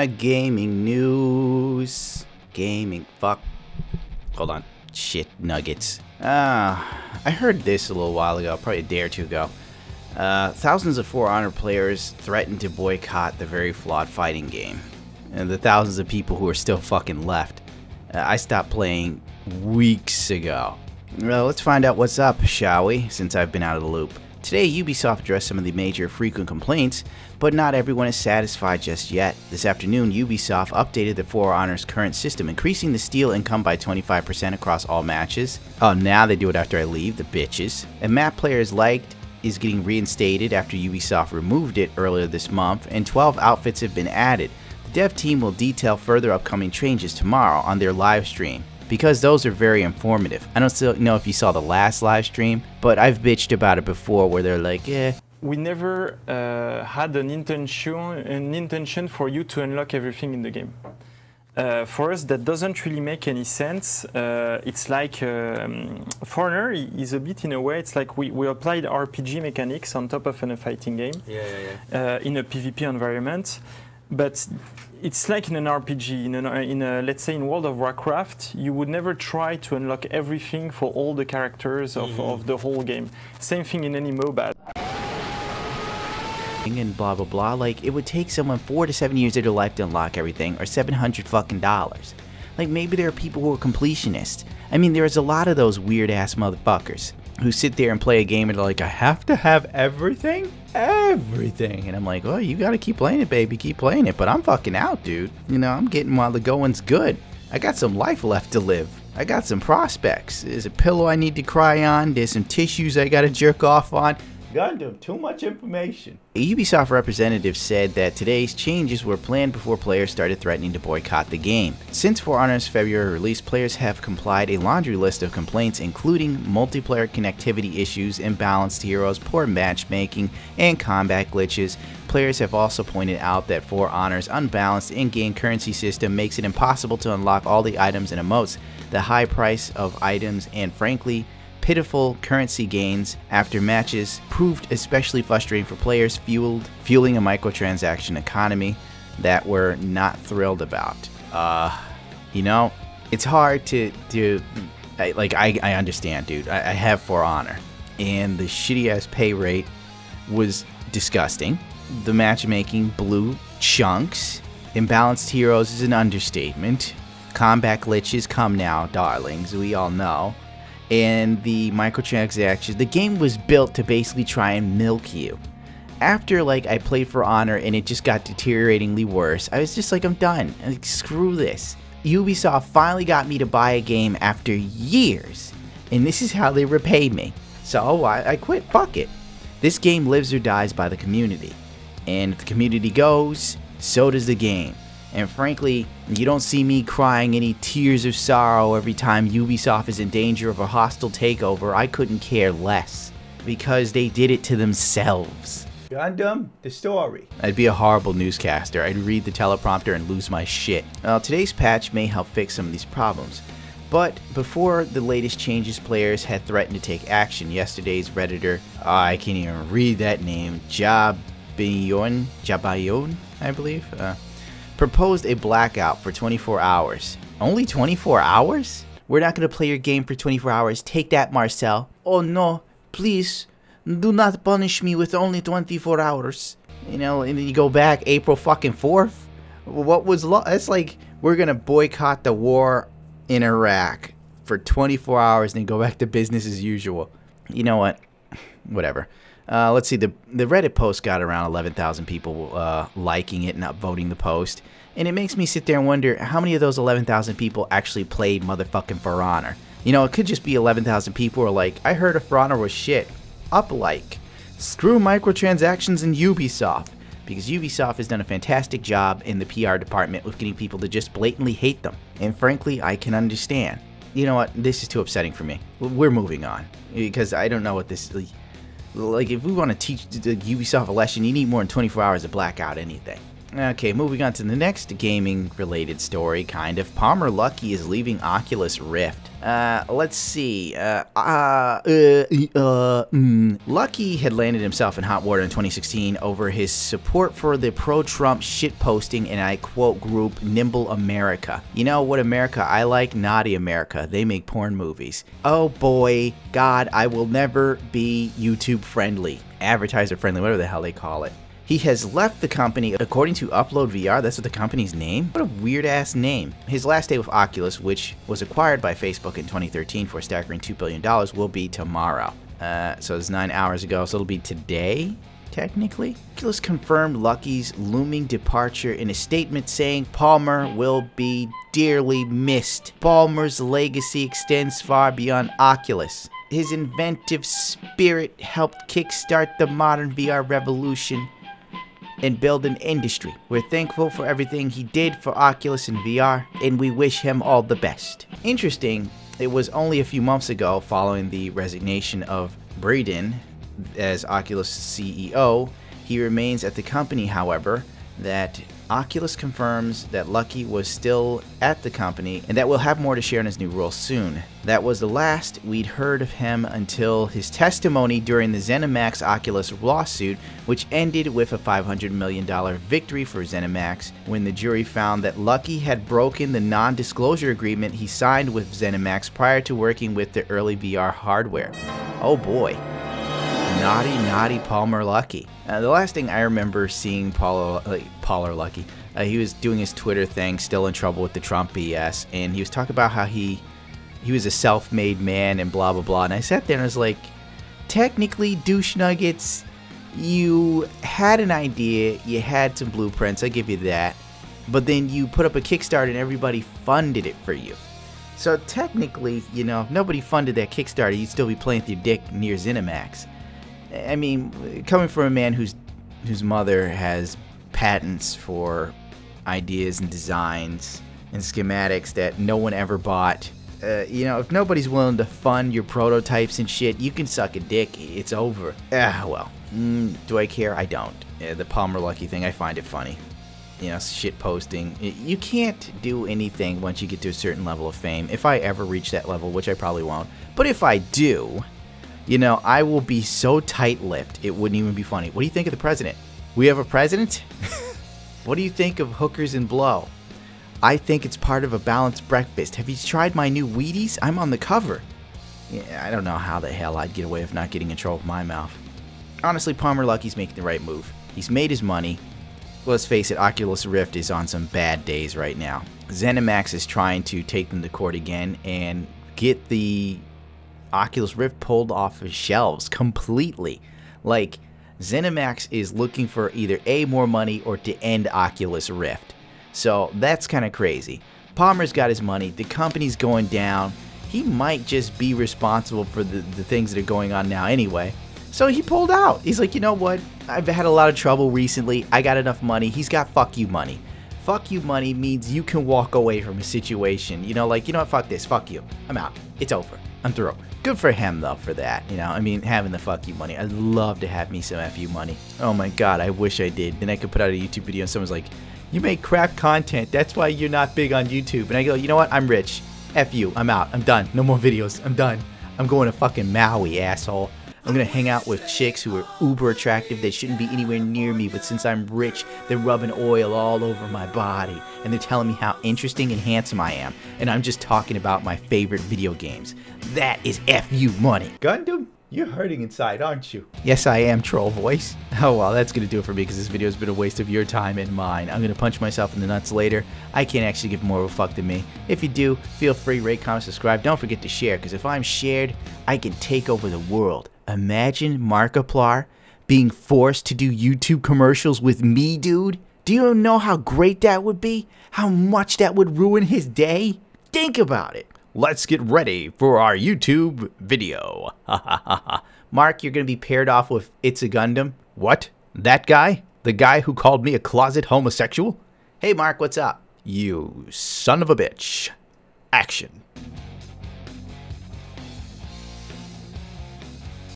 Gaming news. Gaming. Fuck. Hold on. Shit. Nuggets. I heard this a little while ago, probably a day or two ago. Thousands of For Honor players threatened to boycott the very flawed fighting game. And the thousands of people who are still fucking left. I stopped playing weeks ago. Well, let's find out what's up, shall we, since I've been out of the loop. Today, Ubisoft addressed some of the major frequent complaints, but not everyone is satisfied just yet. This afternoon, Ubisoft updated the For Honor's current system, increasing the steal income by 25% across all matches. Oh, now they do it after I leave, the bitches. A map players liked is getting reinstated after Ubisoft removed it earlier this month, and 12 outfits have been added. The dev team will detail further upcoming changes tomorrow on their live stream, because those are very informative. I don't still know if you saw the last live stream, but I've bitched about it before where they're like, eh. We never had an intention for you to unlock everything in the game. For us, that doesn't really make any sense. It's like For Honor is a bit in a way, it's like we applied RPG mechanics on top of a fighting game in a PvP environment. But it's like in an RPG, let's say in World of Warcraft, you would never try to unlock everything for all the characters of the whole game. Same thing in any MOBA. And blah blah blah, like it would take someone 4 to 7 years of their life to unlock everything, or $700 fucking dollars. Like maybe there are people who are completionists. I mean, there's a lot of those weird ass motherfuckers who sit there and play a game and they're like, I have to have everything? Everything. And I'm like, oh, you gotta keep playing it, baby, keep playing it. But I'm fucking out, dude. You know, I'm getting while the going's good. I got some life left to live. I got some prospects. There's a pillow I need to cry on. There's some tissues I gotta jerk off on. Gundam, too much information. A Ubisoft representative said that today's changes were planned before players started threatening to boycott the game. Since For Honor's February release, players have complied a laundry list of complaints including multiplayer connectivity issues, imbalanced heroes, poor matchmaking, and combat glitches. Players have also pointed out that For Honor's unbalanced in-game currency system makes it impossible to unlock all the items and emotes, the high price of items, and frankly, pitiful currency gains after matches proved especially frustrating for players, fueling a microtransaction economy that we're not thrilled about. You know, it's hard to I understand, dude. I have For Honor, and the shitty ass pay rate was disgusting. The matchmaking blew chunks. Imbalanced heroes is an understatement. Combat glitches come now, darlings, we all know. And the microtransactions, the game was built to basically try and milk you. After I played For Honor and it just got deterioratingly worse, I was just like, I'm done. Like, screw this. Ubisoft finally got me to buy a game after years, and this is how they repay me. So I quit, fuck it. This game lives or dies by the community. And if the community goes, so does the game. And frankly, you don't see me crying any tears of sorrow every time Ubisoft is in danger of a hostile takeover. I couldn't care less, because they did it to themselves. Gundam, the story. I'd be a horrible newscaster. I'd read the teleprompter and lose my shit. Today's patch may help fix some of these problems. But before the latest changes, players had threatened to take action. Yesterday's Redditor, I can't even read that name, Jabayon, I believe, proposed a blackout for 24 hours. Only 24 hours? We're not going to play your game for 24 hours. Take that, Marcel. Oh no, please, do not punish me with only 24 hours. You know, and then you go back April fucking 4th? What was it's like, we're going to boycott the war in Iraq for 24 hours and then go back to business as usual. You know what? Whatever. Let's see, the Reddit post got around 11,000 people liking it and upvoting the post. And it makes me sit there and wonder how many of those 11,000 people actually played motherfucking For Honor. You know, it could just be 11,000 people who are like, I heard For Honor was shit. Screw microtransactions and Ubisoft. Because Ubisoft has done a fantastic job in the PR department with getting people to just blatantly hate them. And frankly, I can understand. You know what? This is too upsetting for me. We're moving on. Because I don't know what this... Like, if we want to teach the Ubisoft a lesson, you need more than 24 hours to black out anything. Okay, moving on to the next gaming-related story, kind of. Palmer Luckey is leaving Oculus Rift. Let's see. Luckey had landed himself in hot water in 2016 over his support for the pro-Trump shitposting, and I quote, group Nimble America. You know what America I like? Naughty America. They make porn movies. Oh boy, God, I will never be YouTube friendly. Advertiser friendly, whatever the hell they call it. He has left the company, according to Upload VR. That's what the company's name? What a weird-ass name. His last day with Oculus, which was acquired by Facebook in 2013 for a staggering $2 billion, will be tomorrow. So it's 9 hours ago, so it'll be today, technically. Oculus confirmed Luckey's looming departure in a statement saying Palmer will be dearly missed. Palmer's legacy extends far beyond Oculus. His inventive spirit helped kickstart the modern VR revolution and build an industry. We're thankful for everything he did for Oculus and VR, and we wish him all the best. Interesting, it was only a few months ago, following the resignation of Braden as Oculus CEO, he remains at the company, however, that Oculus confirms that Luckey was still at the company and that we'll have more to share in his new role soon. That was the last we'd heard of him until his testimony during the ZeniMax Oculus lawsuit, which ended with a $500 million victory for ZeniMax when the jury found that Luckey had broken the non-disclosure agreement he signed with ZeniMax prior to working with the early VR hardware. Oh boy. Naughty, naughty Palmer Luckey. The last thing I remember seeing Palmer Luckey, he was doing his Twitter thing, still in trouble with the Trump BS, and he was talking about how he was a self-made man and blah blah blah. And I sat there and I was like, technically, douche nuggets, you had an idea, you had some blueprints, I give you that, but then you put up a Kickstarter and everybody funded it for you. So technically, you know, if nobody funded that Kickstarter, you'd still be playing with your dick near ZeniMax. I mean, coming from a man whose mother has patents for ideas and designs and schematics that no one ever bought, you know, if nobody's willing to fund your prototypes and shit, you can suck a dick. It's over. Well, do I care? I don't. The Palmer Luckey thing, I find it funny. You know, shit posting. You can't do anything once you get to a certain level of fame. If I ever reach that level, which I probably won't. But if I do, you know, I will be so tight-lipped, it wouldn't even be funny. What do you think of the president? We have a president? What do you think of hookers and blow? I think it's part of a balanced breakfast. Have you tried my new Wheaties? I'm on the cover. Yeah, I don't know how the hell I'd get away with not getting in trouble with my mouth. Honestly, Palmer Luckey's making the right move. He's made his money. Let's face it, Oculus Rift is on some bad days right now. ZeniMax is trying to take them to court again and get the Oculus Rift pulled off of shelves completely. Like, ZeniMax is looking for either A, more money, or to end Oculus Rift. So that's kind of crazy. Palmer's got his money, the company's going down, he might just be responsible for the things that are going on now anyway. So he pulled out. He's like, you know what, I've had a lot of trouble recently, I got enough money. He's got fuck you money. Fuck you money means you can walk away from a situation. You know, like, you know what, fuck this, fuck you, I'm out, it's over, I'm through. Good for him, though, for that, you know, I mean, having the fuck you money. I'd love to have me some FU money. Oh my god, I wish I did. Then I could put out a YouTube video and someone's like, you make crap content, that's why you're not big on YouTube. And I go, you know what, I'm rich. F you, I'm out, I'm done, no more videos, I'm done. I'm going to fucking Maui, asshole. I'm gonna hang out with chicks who are uber attractive. They shouldn't be anywhere near me, but since I'm rich, they're rubbing oil all over my body. And they're telling me how interesting and handsome I am. And I'm just talking about my favorite video games. That is FU money. Gundam, you're hurting inside, aren't you? Yes, I am, troll voice. Oh, well, that's gonna do it for me because this video has been a waste of your time and mine. I'm gonna punch myself in the nuts later. I can't actually give more of a fuck than me. If you do, feel free, rate, comment, subscribe. Don't forget to share, because if I'm shared, I can take over the world. Imagine Markiplier being forced to do YouTube commercials with me, dude. Do you know how great that would be? How much that would ruin his day? Think about it. Let's get ready for our YouTube video. Mark, you're going to be paired off with It's a Gundam. What? That guy? The guy who called me a closet homosexual? Hey, Mark, what's up? You son of a bitch. Action.